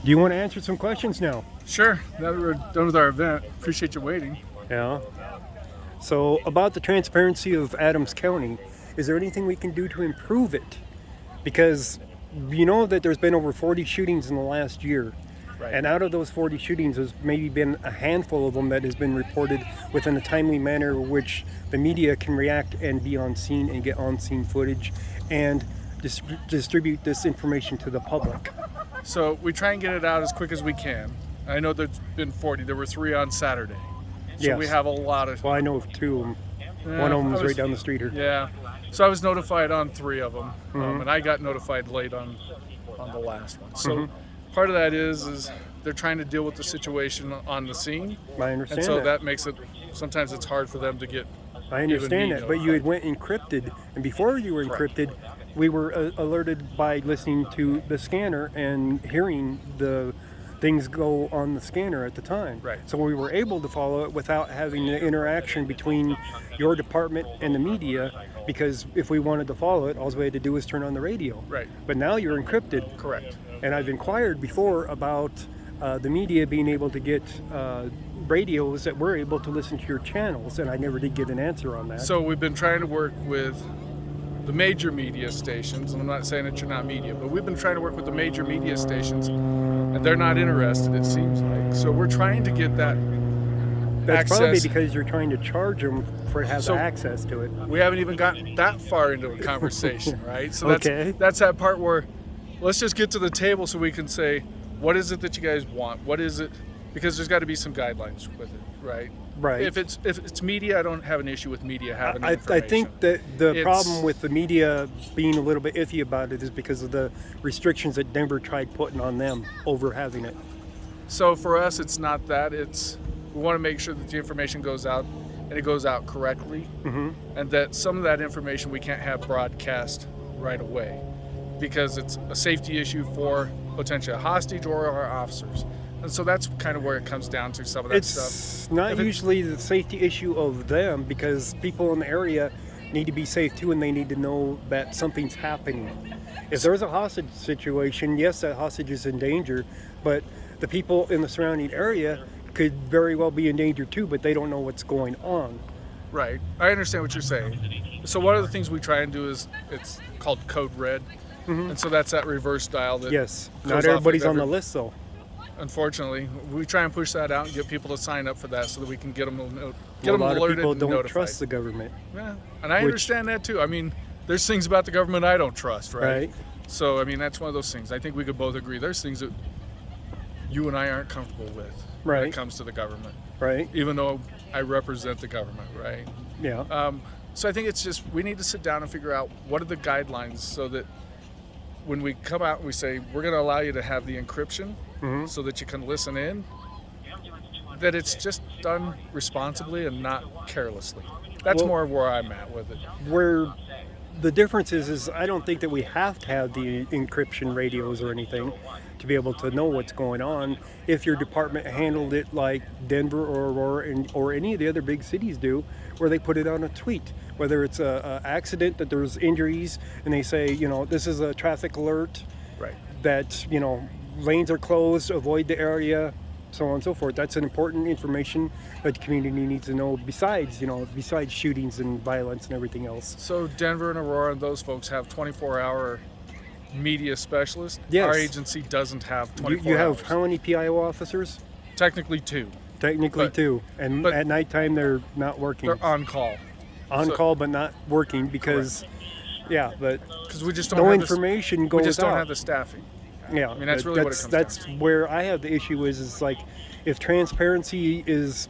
Do you want to answer some questions now? Sure. Now that we're done with our event, appreciate you waiting. Yeah. So about the transparency of Adams County, is there anything we can do to improve it? Because you know that there's been over 40 shootings in the last year. Right. And out of those 40 shootings, there's maybe been a handful of them that has been reported within a timely manner which the media can react and be on scene and get on-scene footage and distribute this information to the public. So we try and get it out as quick as we can. I know there's been 40. There were 3 on Saturday. So Yes. we have a lot of... Well, I know of 2 of them. Yeah, One of them I was right down the street here. Yeah. So I was notified on 3 of them. And I got notified late on the last one. So part of that is they're trying to deal with the situation on the scene. I understand And so that. that makes it, sometimes it's hard for them to get... I understand even that, but you had went encrypted, and before you were encrypted, we were alerted by listening to the scanner and hearing the things go on the scanner at the time. Right. So we were able to follow it without having the interaction between your department and the media, because if we wanted to follow it, all we had to do was turn on the radio. Right. But now you're encrypted. Correct. And I've inquired before about the media being able to get radios that were able to listen to your channels, and I never did get an answer on that. So we've been trying to work with the major media stations, and I'm not saying that you're not media, but we've been trying to work with the major media stations, and they're not interested, it seems like. So we're trying to get that That's access. probably because you're trying to charge them for having So- access to it. We haven't even gotten that far into a conversation, right? So Okay. that's that part where let's just get to the table so we can say, what is it that you guys want? What is it? Because there's got to be some guidelines with it, right? Right. If it's media, I don't have an issue with media having I information. think that the It's- problem with the media being a little bit iffy about it is because of the restrictions that Denver tried putting on them over having it. So for us, it's not that. It's we want to make sure that the information goes out and it goes out correctly, and that some of that information we can't have broadcast right away because it's a safety issue for potentially a hostage or our officers. And so that's kind of where it comes down to some of that stuff. It's not If it- usually the safety issue of them, because people in the area need to be safe too, and they need to know that something's happening. If there's a hostage situation, yes, that hostage is in danger, but the people in the surrounding area could very well be in danger too, but they don't know what's going on. Right. I understand what you're saying. So one of the things we try and do is it's called Code Red. And so that's that reverse dial that Yes, goes not off everybody's with on the list though. Unfortunately, we try and push that out and get people to sign up for that so that we can get them, A them lot of alerted people and don't notified. trust the government. Yeah, and I which- understand that too. I mean, there's things about the government I don't trust, right? Right. So, I mean, that's one of those things. I think we could both agree there's things that you and I aren't comfortable with when Right. it comes to the government, Right? even though I represent the government, right? Yeah. So I think it's just we need to sit down and figure out what are the guidelines so that when we come out and we say we're going to allow you to have the encryption so that you can listen in, that it's just done responsibly and not carelessly. That's Well- more of where I'm at with it. Where the difference is I don't think that we have to have the encryption radios or anything to be able to know what's going on. If your department handled it like Denver or Aurora or any of the other big cities do, where they put it on a tweet, whether it's a accident that there's injuries and they say, you know, this is a traffic alert, Right. that, you know, lanes are closed, avoid the area, so on and so forth. That's an important information that the community needs to know besides, you know, besides shootings and violence and everything else. So Denver and Aurora and those folks have 24-hour media specialists. Yes. Our agency doesn't have 24 You have hours. how many PIO officers? Technically 2. Technically But- 2. And but- at nighttime they're not working. They're on call. On so- call but not working because, yeah, but Because we just don't no have information we goes just don't out. have the staffing. Yeah, I mean, that's but really what it comes that's down to. where I have the issue is like if transparency is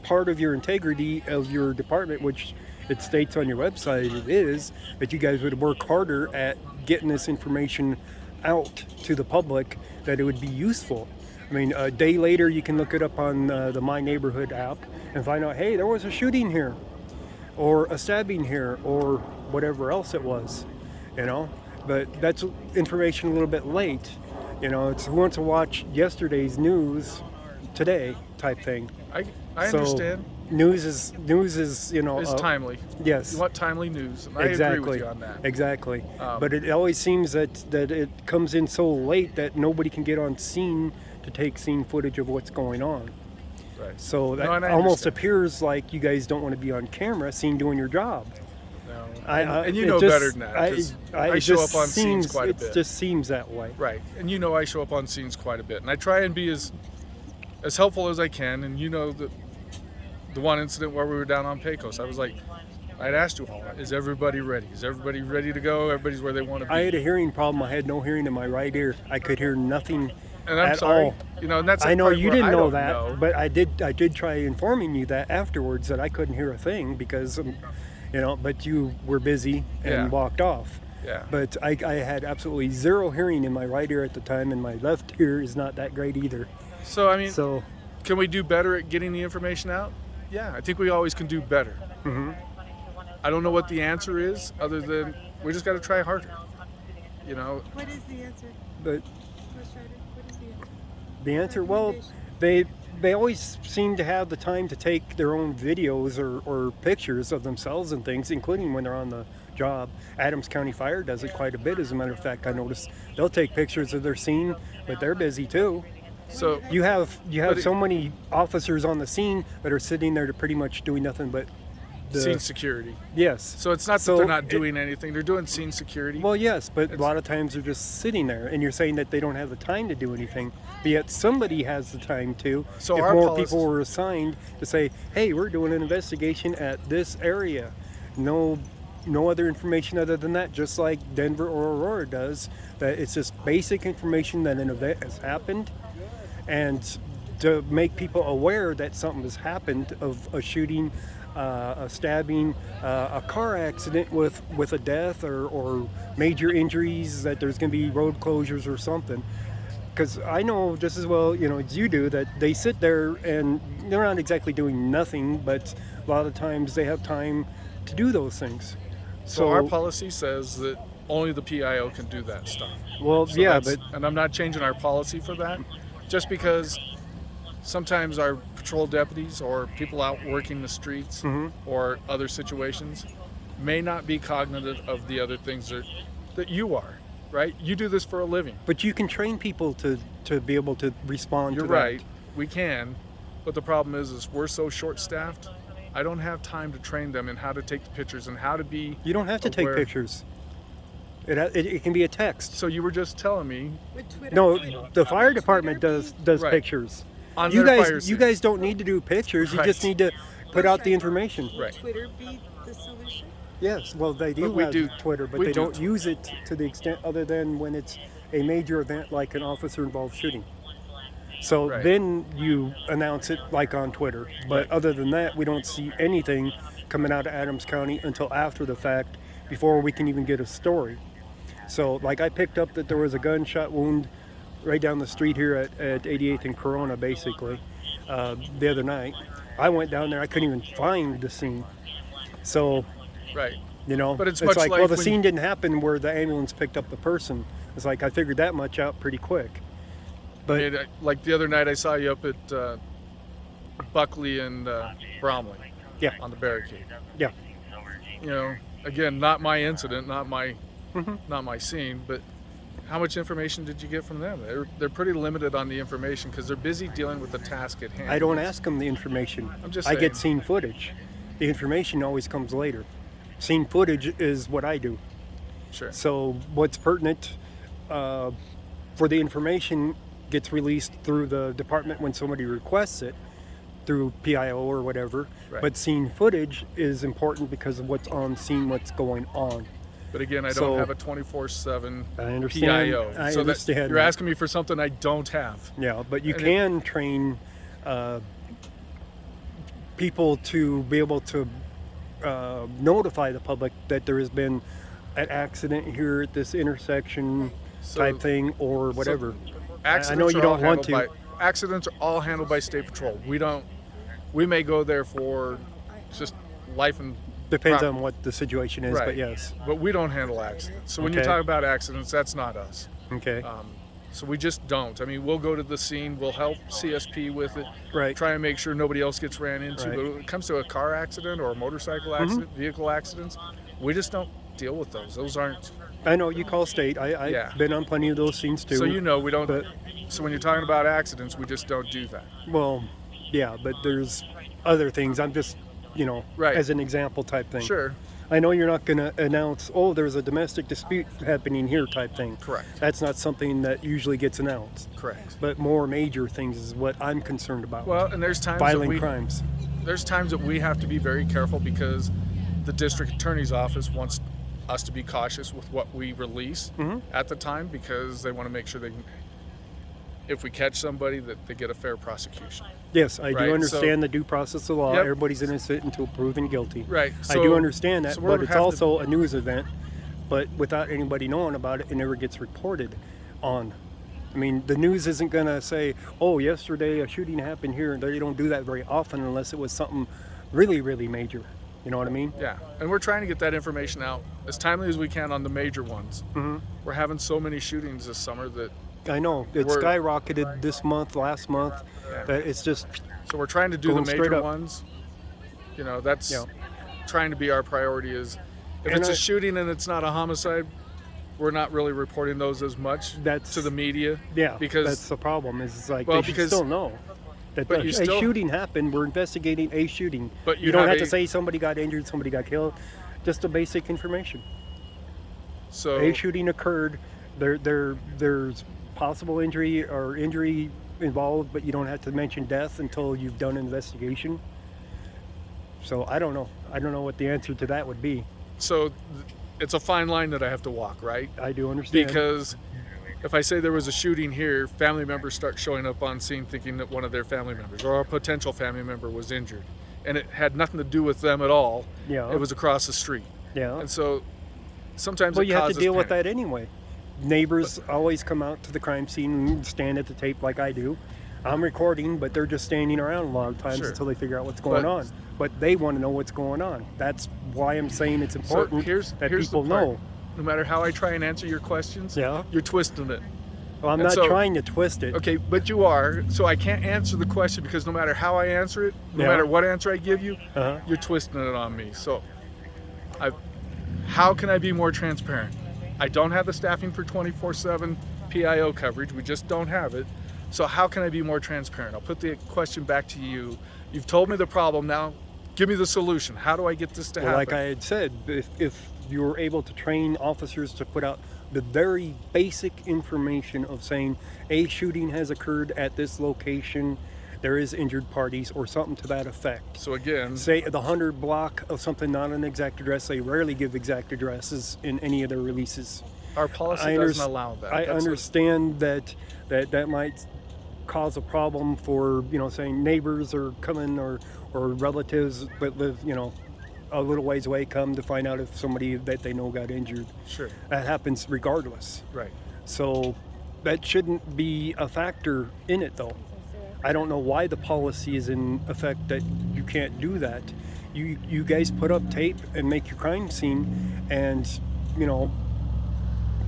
part of your integrity of your department, which it states on your website it is, that you guys would work harder at getting this information out to the public, that it would be useful. I mean, a day later you can look it up on the My Neighborhood app and find out, hey, there was a shooting here or a stabbing here or whatever else it was, you know. But that's information a little bit late. You know, it's who wants to watch yesterday's news today type thing. I So, understand. news is It's timely. yes. You want timely news, and I Exactly. agree with you on that. Exactly. Um, But it always seems that it comes in so late that nobody can get on scene to take scene footage of what's going on. Right. So that No, and I almost understand. appears like you guys don't want to be on camera seen doing your job. No. I- And you it know just- better than that. 'Cause I it show just up on scenes seems- quite a it bit. just seems that way. Right. And you know I show up on scenes quite a bit. And I try and be as helpful as I can. And you know that the one incident where we were down on Pecos, I was like, I'd asked you all, is everybody ready? Is everybody ready to go? Everybody's where they want to be. I had a hearing problem. I had no hearing in my right ear. I could hear nothing and I'm at sorry. all. You know, and that's I the know part you where didn't I know don't that, know. but I did try informing you that afterwards that I couldn't hear a thing because, but you were busy and Yeah. walked off. Yeah. But I had absolutely zero hearing in my right ear at the time, and my left ear is not that great either. So, I mean, So, can we do better at getting the information out? Yeah, I think we always can do better. mhm. I don't know what the answer is other than we just got to try harder. You know, What is the answer? But Ghost Rider, what is the answer? the answer, well, they always seem to have the time to take their own videos or pictures of themselves and things, including when they're on the job. Adams County Fire does it quite a bit. As a matter of fact, I noticed they'll take pictures of their scene, but they're busy too. so You have But it- so many officers on the scene that are sitting there to pretty much doing nothing but scene security. yes. So it's not that So they're not it- doing anything; they're doing scene security. Well, yes, but a It's- lot of times they're just sitting there, and you're saying that they don't have the time to do anything, but yet somebody has the time to. So if our more policy- people were assigned to say, "Hey, we're doing an investigation at this area," no other information other than that, just like Denver or Aurora does. That it's just basic information that an event has happened, and to make people aware that something has happened of a shooting, a stabbing, a car accident with a death or major injuries, that there's going to be road closures or something. Because I know just as well, as you do, that they sit there and they're not exactly doing nothing, but a lot of times they have time to do those things. So our policy says that only the PIO can do that stuff. well, So yeah, that's- but and I'm not changing our policy for that, just because sometimes our patrol deputies or people out working the streets Mhm. or other situations may not be cognizant of the other things that you are, right? You do this for a living. but you can train people to be able to respond You're to that. right. We can, but the problem is we're so short-staffed. I don't have time to train them in how to take the pictures and how to be. You don't have to take aware. pictures. It can be a text. So you were just telling me With Twitter? No, Would the fire department Twitter does Right. pictures. on You their fire guys, you scenes. guys don't need to do pictures. You just Right. need to put out the information. Would Right. Twitter be the solution? Yes, well, they do But we have do- Twitter, but we they do don't use it to the extent other than when it's a major event like an officer-involved shooting. So Right. then you announce it like on Twitter. But Right. other than that, we don't see anything coming out of Adams County until after the fact, before we can even get a story. So, like, I picked up that there was a gunshot wound right down the street here at 88th and Corona, basically, the other night. I went down there, I couldn't even find the scene. So, Right. but it's it's much like, like well, the when- scene didn't happen where the ambulance picked up the person. It's like I figured that much out pretty quick. But Like the other night, I saw you up at Buckley and Bromley. Yeah. On the barricade. yeah, Again, not my incident, not my Mhm. scene, but how much information did you get from them? They're pretty limited on the information because they're busy dealing with the task at hand. I don't ask them the information. I'm just I get saying. scene footage. The information always comes later. Scene footage is what I do. Sure. So what's pertinent for the information gets released through the department when somebody requests it through PIO or whatever. Right. But scene footage is important because of what's on scene, what's going on. But again, I don't So- have a 24/7 I understand. PIO. I so understand you're that. asking me for something I don't have. Yeah, but you And can train people to be able to notify the public that there has been an accident here at this intersection type thing or whatever. Accidents I know you are all don't want handled accidents are all handled by State Patrol. We may go there for just life and Depends Prob- on what the situation is, Right. but yes. but we don't handle accidents. So when you Okay. talk about accidents, that's not us. Okay. So we just don't. I mean, we'll go to the scene, we'll help CSP with it, Right. try and make sure nobody else gets ran into. Right. But when it comes to a car accident or a motorcycle accident, vehicle accidents, we just don't deal with those. Those aren't. I know you call state. I've Yeah. been on plenty of those scenes too. So we don't. But, So when you're talking about accidents, we just don't do that. well, yeah, but there's other things. I'm just, Right. as an example type thing. Sure. I know you're not going to announce, oh, there's a domestic dispute happening here type thing. Correct. That's not something that usually gets announced. Correct. But more major things is what I'm concerned about. Well, and there's times Violent crimes. there's times that we have to be very careful because the district attorney's office wants us to be cautious with what we release at the time because they want to make sure if we catch somebody that they get a fair prosecution. Yes, I Right, do understand the due process of law. Yep. Everybody's innocent until proven guilty. Right. I do understand that, so but we it's have to- also a news event. But without anybody knowing about it, it never gets reported on. I mean, the news isn't going to say, oh, yesterday a shooting happened here. They don't do that very often unless it was something really, really major. You know what I mean? Yeah, and we're trying to get that information out as timely as we can on the major ones. We're having so many shootings this summer that I know. It We're- skyrocketed this month, last month. Yeah. That it's just, so we're trying to do the Going straight major up. ones. That's Yeah. trying to be our priority. Is if And it's I- a shooting and it's not a homicide, we're not really reporting those as much That's- to the media. yeah, because that's the problem. Is like Well, they should because- still know that but a you still- shooting happened. We're investigating a shooting. But you you don't have have to a- say somebody got injured, somebody got killed. Just the basic information. so A shooting occurred. There's possible injury or injury involved, but you don't have to mention death until you've done an investigation. So I don't know. I don't know what the answer to that would be. it's a fine line that I have to walk, right? I do understand. Because if I say there was a shooting here, family members start showing up on scene thinking that one of their family members or a potential family member was injured, and it had nothing to do with them at all. Yeah. It was across the street, yeah. and so sometimes Well, it you have to causes deal with panic. that anyway. Neighbors always come out to the crime scene and stand at the tape like I do. I'm recording, but they're just standing around a lot of times Sure. until they figure out what's going But- on. But they want to know what's going on. That's why I'm saying it's So important here's that the people part. know. No matter how I try and answer your questions, Yeah. you're twisting it. Well, I'm And not so- trying to twist it. Okay, but you are. So I can't answer the question because no matter how I answer it, no Yeah. matter what answer I give you, Uh-huh. you're twisting it on me. So how can I be more transparent? I don't have the staffing for 24/7 PIO coverage. We just don't have it. So how can I be more transparent? I'll put the question back to you. You've told me the problem. Now give me the solution. How do I get this to Well, happen? like I had said, if you were able to train officers to put out the very basic information of saying a shooting has occurred at this location, there is injured parties or something to that effect. So again, Say the 100 block of something, not an exact address. They rarely give exact addresses in any of their releases. our policy I doesn't underst- allow that. I That's what- understand that might cause a problem for saying neighbors are coming or relatives that live a little ways away come to find out if somebody that they know got injured. Sure. That happens regardless. Right. So that shouldn't be a factor in it though. I don't know why the policy is in effect that you can't do that. You guys put up tape and make your crime scene, and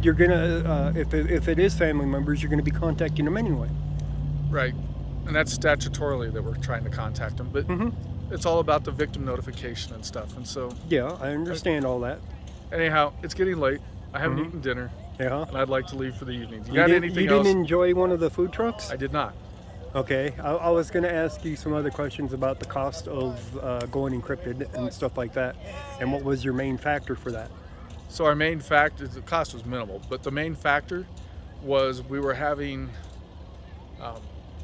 you're gonna if it is family members, you're gonna be contacting them anyway. Right. And that's statutorily that we're trying to contact them. But it's all about the victim notification and stuff. And so, Yeah, I understand all that. anyhow, it's getting late. I haven't eaten dinner, Yeah. and I'd like to leave for the evening. You You got didn't, anything you else? didn't enjoy one of the food trucks? I did not. Okay, I was going to ask you some other questions about the cost of going encrypted and stuff like that, and what was your main factor for that? So our main factor, the cost was minimal, but the main factor was we were having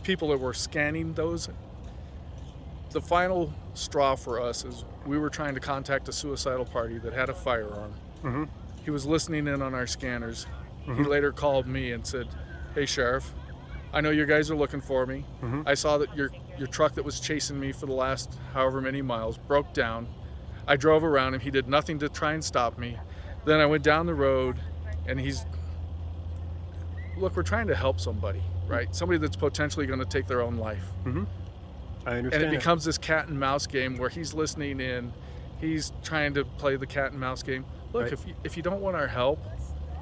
people that were scanning those. The final straw for us is we were trying to contact a suicidal party that had a firearm. Mm-hmm. He was listening in on our scanners. He later called me and said, "Hey, Sheriff, I know you guys are looking for me. I saw that your truck that was chasing me for the last however many miles broke down. I drove around him. He did nothing to try and stop me. Then I went down the road, and look, we're trying to help somebody, right? Somebody that's potentially going to take their own life. I And understand. it becomes this cat and mouse game where he's listening in, he's trying to play the cat and mouse game. Look, Right. if you don't want our help,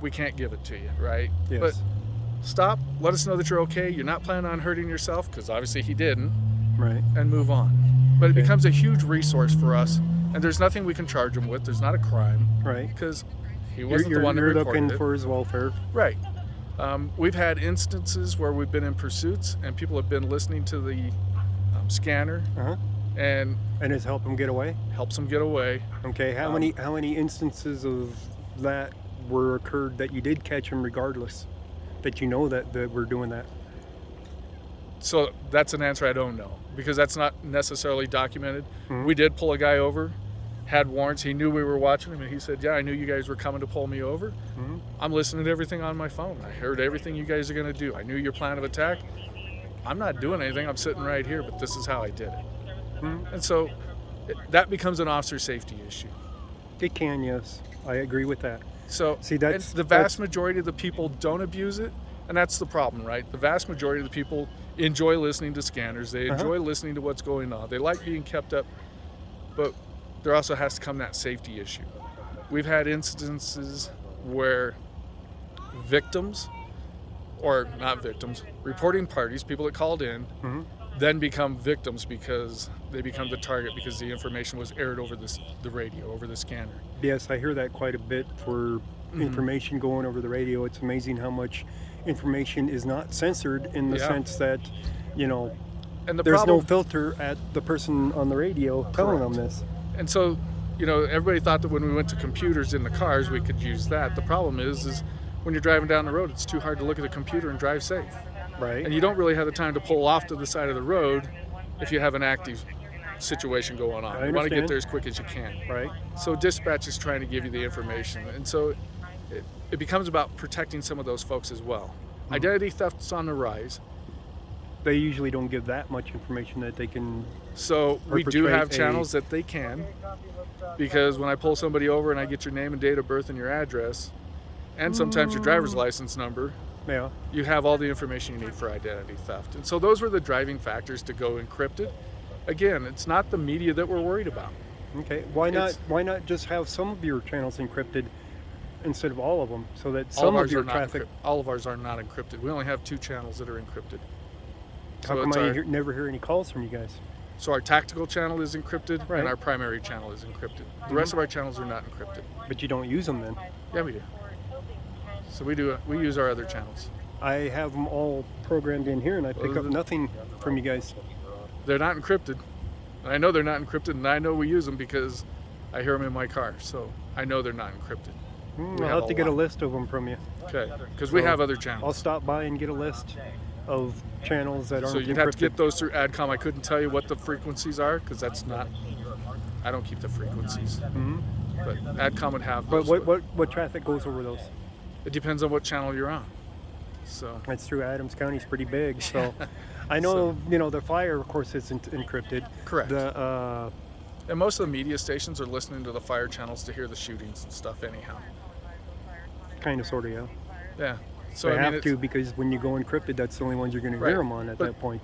we can't give it to you, right? Yes. But stop, let us know that you're okay, you're not planning on hurting yourself, because obviously he didn't, Right. and move on. But it Okay. becomes a huge resource for us, and there's nothing we can charge him with. There's not a crime, Right. because he You're, wasn't you're, the one that you're reported looking it. for his welfare. Right. We've had instances where we've been in pursuits, and people have been listening to the scanner, Uh-huh. and And it's help him get away. helps them get away. Okay. How many instances of that were occurred that you did catch him regardless? That you know that we're doing that. So that's an answer I don't know, because that's not necessarily documented. Mhm. We did pull a guy over, had warrants. He knew we were watching him, and he said, yeah, I knew you guys were coming to pull me over. Mhm. I'm listening to everything on my phone. I heard everything you guys are going to do. I knew your plan of attack. I'm not doing anything. I'm sitting right here, but this is how I did it. Mhm. And so that becomes an officer safety issue. It can, yes. I agree with that. So See, that's- and the vast majority of the people don't abuse it, and that's the problem, right? The vast majority of the people enjoy listening to scanners. They enjoy listening to what's going on. They like being kept up, but there also has to come that safety issue. We've had instances where victims, or not victims, reporting parties, people that called in, Mhm. then become victims because they become the target because the information was aired over the radio, over the scanner. Yes, I hear that quite a bit for information going over the radio. It's amazing how much information is not censored in the Yeah. sense that, you know, And the there's problem, no filter at the person on the radio telling them this. and so, everybody thought that when we went to computers in the cars, we could use that. The problem is when you're driving down the road, it's too hard to look at the computer and drive safe. Right. And you don't really have the time to pull off to the side of the road if you have an active situation going on. I You want to get understand. there as quick as you can. Right. So dispatch is trying to give you the information. And so it becomes about protecting some of those folks as well. Identity theft's on the rise. They usually don't give that much information that they can. So we do Perpetrate have a- channels that they can, because when I pull somebody over and I get your name and date of birth and your address, and sometimes your driver's license number, Yeah. you have all the information you need for identity theft. And so those were the driving factors to go encrypted. Again, it's not the media that we're worried about. Okay. Why not? It's- Why not just have some of your channels encrypted instead of all of them, so that All some of of ours your are not traffic? all of ours are not encrypted. We only have 2 channels that are encrypted. How So come it's I our, never hear any calls from you guys? so our tactical channel is encrypted, Right. and our primary channel is encrypted. The rest of our channels are not encrypted. But you don't use them then. Yeah, we do. So we use our other channels. I have them all programmed in here, and I pick Well, up nothing from you guys. They're not encrypted. And I know they're not encrypted, and I know we use them because I hear them in my car. So I know they're not encrypted. We I'll have have to a get a lot. list of them from you. Okay, because we So have other I'll channels. stop by and get a list of channels that aren't So you'd encrypted. have to get those through AdCom. I couldn't tell you what the frequencies are because that's not. I don't keep the frequencies, Mhm. but AdCom would have But those. what traffic goes over those? It depends on what channel you're on. So That's true. Adams County's pretty big, so I know the fire, of course, isn't encrypted. correct. The And most of the media stations are listening to the fire channels to hear the shootings and stuff. Anyhow, kind of, sort of, yeah. yeah. So They I mean, have it's, to, because when you go encrypted, that's the only ones you're going to Right. hear them on at But- that point.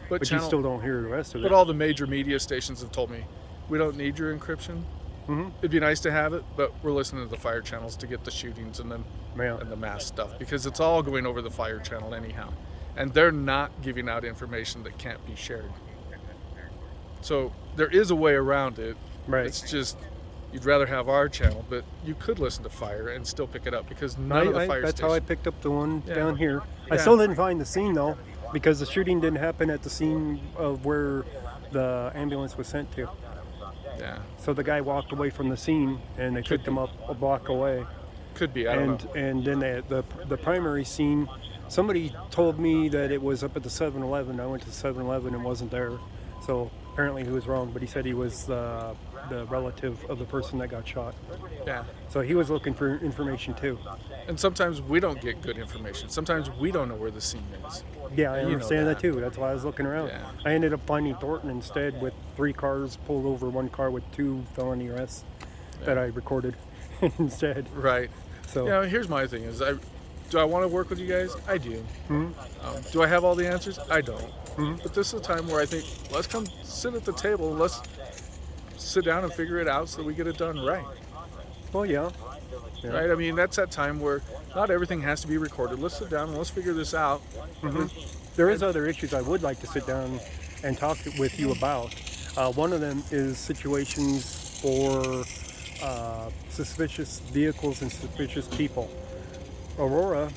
but But you still don't hear the rest of But it. all the major media stations have told me we don't need your encryption. Mhm. It'd be nice to have it, but we're listening to the fire channels to get the shootings and Yeah. the mass stuff because it's all going over the fire channel anyhow, and they're not giving out information that can't be shared. So there is a way around it. Right. It's just you'd rather have our channel, but you could listen to fire and still pick it up because none of the fire That's how I stations. picked up the one Yeah. down here. I Yeah. still didn't find the scene though, because the shooting didn't happen at the scene of where the ambulance was sent to. Yeah, So the guy walked away from the scene, and they Could picked him up a block away. could be. I don't know. And then the primary scene, somebody told me that it was up at the 7-Eleven. I went to the 7-Eleven and wasn't there, so apparently he was wrong. But he said he was the relative of the person that got shot. Yeah. So he was looking for information too. And sometimes we don't get good information. Sometimes we don't know where the scene is. Yeah, I You know understand that that. too. That's why I was looking around. Yeah. I ended up finding Thornton instead with 3 cars pulled over, 1 car with 2 felony arrests that I recorded instead. Right. So Yeah, here's my thing: do I want to work with you guys? I do. Mhm. Do I have all the answers? I don't. Mhm. But this is a time where I think let's come sit at the table. Let's sit down and figure it out so that we get it done right. Well, yeah. Yeah. right? I mean, that's that time where not everything has to be recorded. Let's sit down and let's figure this out. There is other issues I would like to sit down and talk with you about. One of them is situations for suspicious vehicles and suspicious people. Aurora,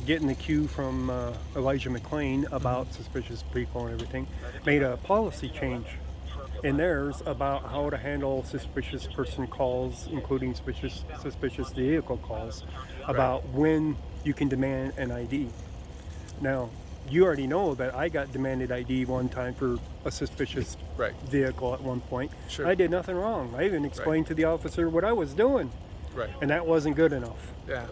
getting the cue from Elijah McLean about suspicious people and everything, made a policy change in theirs about how to handle suspicious person calls, including suspicious vehicle calls, about when you can demand an ID. Now, you already know that I got demanded ID one time for a suspicious Right. vehicle at one point. Sure. I did nothing wrong. I even explained to the officer what I was doing, Right. and that wasn't good enough. Yeah.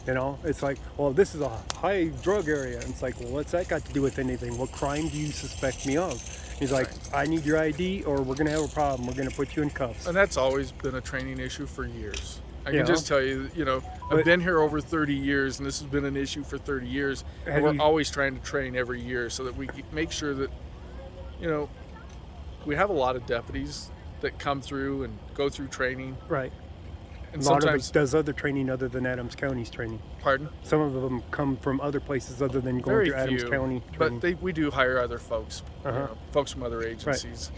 You know, it's like, well, this is a high drug area. And it's like, well, what's that got to do with anything? What crime do you suspect me of? He's like, I need your ID or we're going to have a problem. We're going to put you in cuffs. And that's always been a training issue for years. I Yeah. can just tell you, I've But- been here over 30 years, and this has been an issue for 30 years. And Have we're you- always trying to train every year so that we make sure that, we have a lot of deputies that come through and go through training. Right. And A lot of sometimes, it does other training other than Adams County's training. pardon? Some of them come from other places other than going Very to Adams few. County training. But we do hire other folks, Uh-huh. folks from other agencies.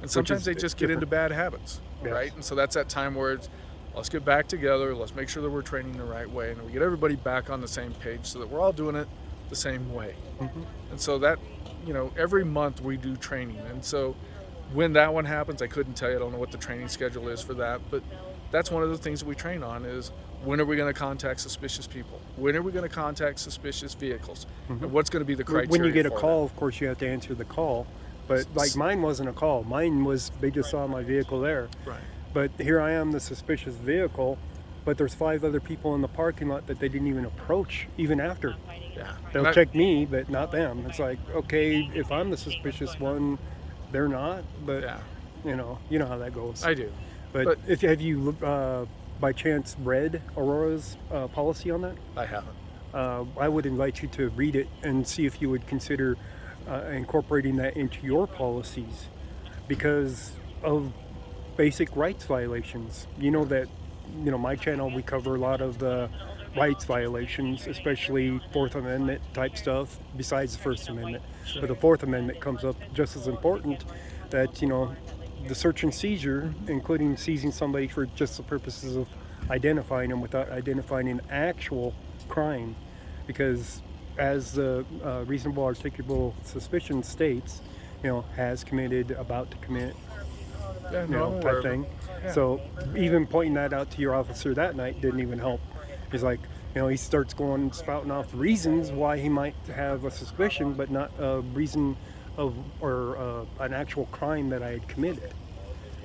And sometimes is they just get into bad habits, Yes. right? And so that's that time where it's, let's get back together, let's make sure that we're training the right way, and we get everybody back on the same page so that we're all doing it the same way. And so that, every month we do training. And so when that one happens, I couldn't tell you, I don't know what the training schedule is for that, but that's one of the things that we train on is when are we going to contact suspicious people? When are we going to contact suspicious vehicles? And what's going to be the criteria When you get a for call, of course, you have to answer the call. But like mine wasn't a call. Mine was, they just saw my vehicle there. that? Right. But here I am, the suspicious vehicle, but there's 5 other people in the parking lot that they didn't even approach, even after. Yeah. They'll And I- check me, but not them. It's like, okay, if I'm the suspicious one, they're not. But Yeah, you know how that goes. I do. But if have you by chance read Aurora's policy on that? I haven't. I would invite you to read it and see if you would consider incorporating that into your policies because of basic rights violations. You know that, my channel, we cover a lot of the rights violations, especially Fourth Amendment type stuff, besides the First Amendment. But the Fourth Amendment comes up just as important, that, the search and seizure, including seizing somebody for just the purposes of identifying them without identifying an actual crime. Because as the reasonable articulable suspicion states, has committed, about to commit, Yeah, no, I'm aware type of it. thing. Yeah. So even pointing that out to your officer that night didn't even help. He's like, he starts spouting off reasons why he might have a suspicion, but not a reason of or an actual crime that I had committed.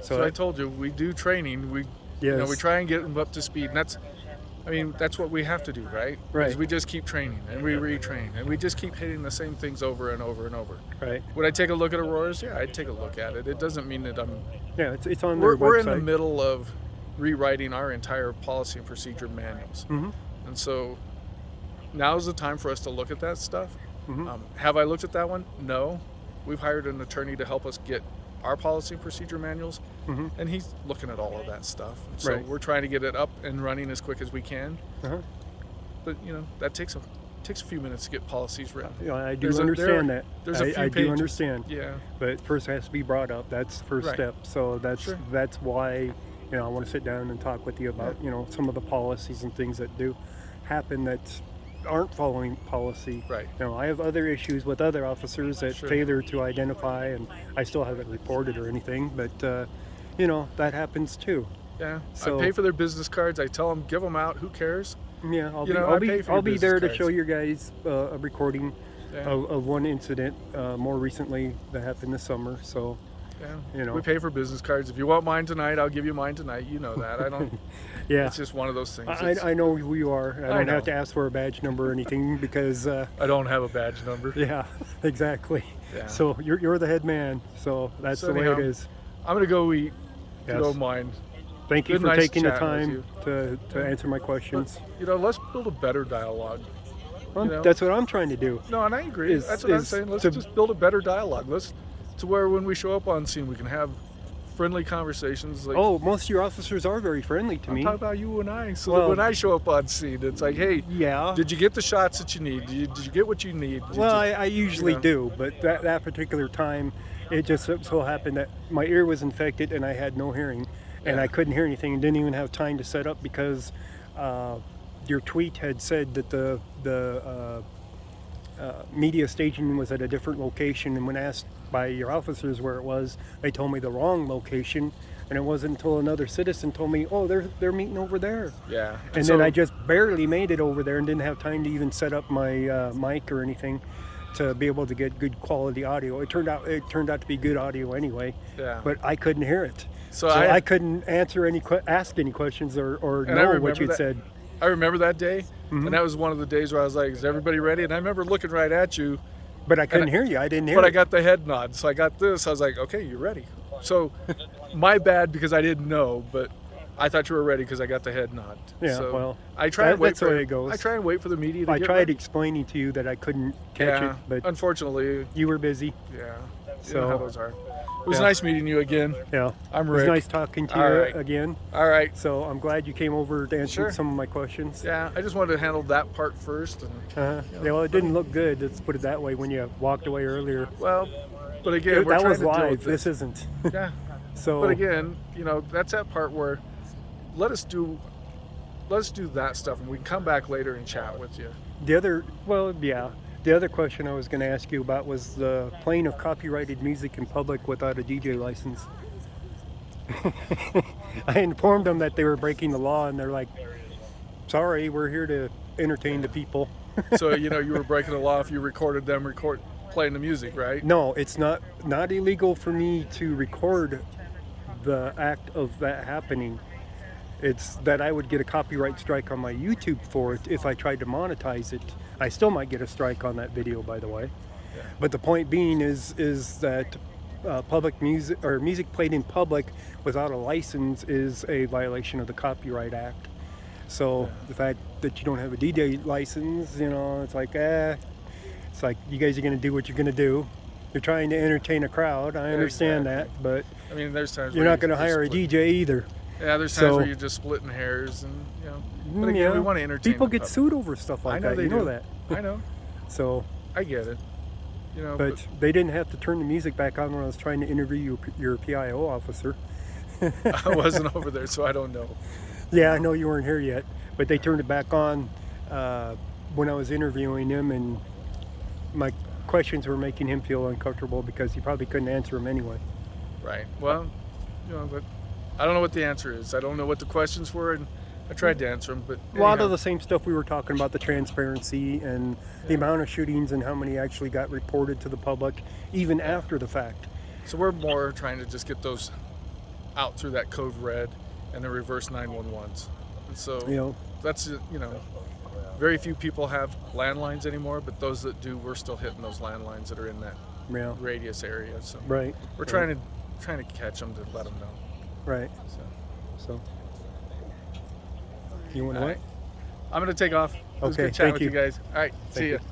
So I told you, we do training. We Yes. we try and get them up to speed, and that's what we have to do, right? Right. Is we just keep training and we retrain and we just keep hitting the same things over and over and over. Right. Would I take a look at Aurora's? Yeah, I'd take a look at it. It doesn't mean that I'm. Yeah, it's on their We're website. in the middle of rewriting our entire policy and procedure manuals, Mhm. and so now's the time for us to look at that stuff. Mhm. Have I looked at that one? No. We've hired an attorney to help us get our policy and procedure manuals, Mhm. and he's looking at all of that stuff. So Right. we're trying to get it up and running as quick as we can. Uh-huh. But that takes a few minutes to get policies written. I do There's a- understand there- that. there's a few I do pages. understand. Yeah. But first it has to be brought up. That's the first Right. step. So that's Sure. that's why I want to sit down and talk with you about some of the policies and things that do happen that aren't following policy. Right. I have other issues with other officers that Sure. failure to identify, and I still haven't reported or anything. But that happens too. Yeah. So- I pay for their business cards. I tell them, give them out. Who cares? Yeah, I'll You be know, I'll I be pay for I'll your be business there to cards. show you guys a recording Yeah. of one incident more recently that happened this summer. So Yeah. We pay for business cards. If you want mine tonight, I'll give you mine tonight. You know that. I don't. yeah. It's just one of those things. I know who you are. I don't know. have to ask for a badge number or anything because, I don't have a badge number. yeah, exactly. Yeah. So you're the head man. So that's So the way it anyhow, is. I'm gonna go eat. If Yes. you don't mind. Thank you good, for nice taking the chatting with time to answer my questions. Let's build a better dialogue. know? That's what I'm trying to do. No, and I agree. Is- That's what I'm is saying. Let's to- just build a better dialogue. To where when we show up on scene, we can have friendly conversations. Like, Oh, most of your officers are very friendly to I'm me. talking about you and I. So Well- that when I show up on scene, it's like, hey, Yeah. did you get the shots that you need? Did you get what you need? Well, I usually know. do, but that particular time, it just so happened that my ear was infected and I had no hearing, and Yeah. I couldn't hear anything and didn't even have time to set up because your tweet had said that the media station was at a different location, and when asked by your officers where it was, they told me the wrong location, and it wasn't until another citizen told me, oh, they're meeting over there. Yeah. And so, then I just barely made it over there and didn't have time to even set up my mic or anything to be able to get good quality audio. It turned out to be good audio anyway, Yeah. but I couldn't hear it. So So I- I couldn't ask any questions or And I know what remember you'd that- said. I remember that day, Mm-hmm. and that was one of the days where I was like, "Is everybody ready?" And I remember looking right at you, But I couldn't hear you. I didn't hear but I it. got the head nod, so I got this. I was like, "Okay, you're ready." So, my bad because I didn't know, but I thought you were ready because I got the head nod. Yeah, So well, I try and wait that's the for way it goes. I try and wait for the media to I get tried ready. explaining to you that I couldn't catch Yeah, it, but unfortunately, you were busy. yeah. You So- know how those are. It was Yeah. nice meeting you again. Yeah, I'm it was Rick. nice talking to All you right. again. All right. So I'm glad you came over to answer Sure. some of my questions. Yeah, I just wanted to handle that part first. And, Yeah, well, it didn't look good. Let's put it that way. When you walked away earlier, well, but again, we're that trying was to deal live. with This this. isn't. Yeah. So, But again, that's that part where let us do that stuff, and we can come back later and chat with you. the other question I was going to ask you about was the playing of copyrighted music in public without a DJ license. I informed them that they were breaking the law, and they're like, "Sorry, we're here to entertain the people." So you were breaking the law if you recorded them playing the music, right? No, it's not illegal for me to record the act of that happening. It's that I would get a copyright strike on my YouTube for it if I tried to monetize it. I still might get a strike on that video, by the way. Yeah. But the point being is that public music or music played in public without a license is a violation of the Copyright Act. So the fact that you don't have a DJ license, it's like, it's like you guys are going to do what you're going to do. You're trying to entertain a crowd. I understand Exactly. that, but I mean, there's times you're where not going to just hire a split- DJ either. Yeah, there's times So- where you're just splitting hairs, and But again, we want to entertain. People the get public. sued over stuff like I know that. they You know do. that. I know. So, I get it. but they didn't have to turn the music back on when I was trying to interview your PIO officer. I wasn't over there, so I don't know. Yeah, I know you weren't here yet, but they turned it back on when I was interviewing him, and my questions were making him feel uncomfortable because he probably couldn't answer them anyway. Right. Well, but I don't know what the answer is. I don't know what the questions were, and I tried to answer them, but A lot anyhow. of the same stuff we were talking about, the transparency and the amount of shootings and how many actually got reported to the public, even after the fact. So we're more trying to just get those out through that code red and the reverse 911s. And so that's, very few people have landlines anymore, but those that do, we're still hitting those landlines that are in that Yeah, radius area. So right. we're trying to catch them to let them know. Right. So, So, you want to all what? right. I'm going to take off. It was Okay, good chatting thank with you you. guys. All right. See Thank ya. you.